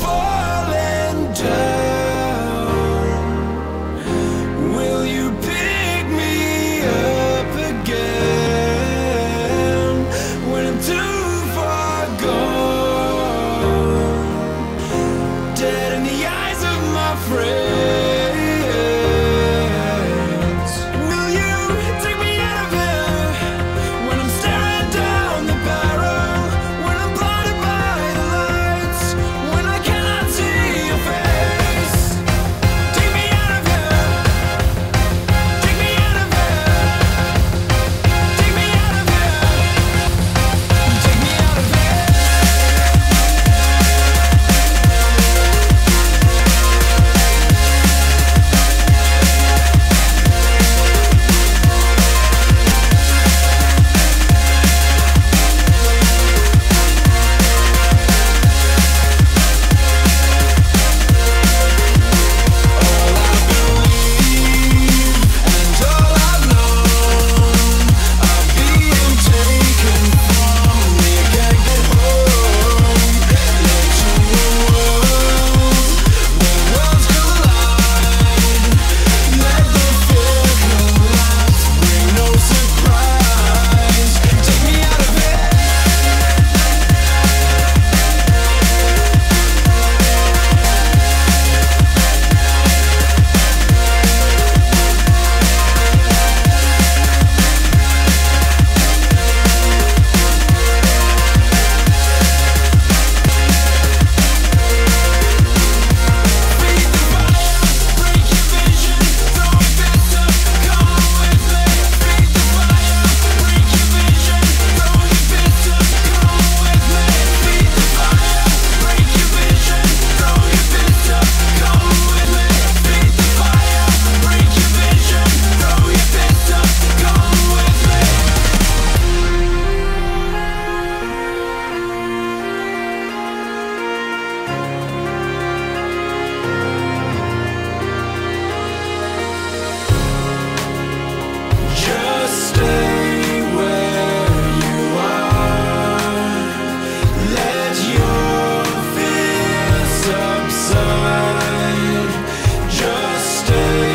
falling down, will you pick me up again when I'm too far gone, dead in the eyes of my friends? Will you take me out of here when I'm staring down the barrel, when I'm blinded by the lights, when I cannot see your face? Take me out of here, take me out of here, take me out of here, take me out of here. Stay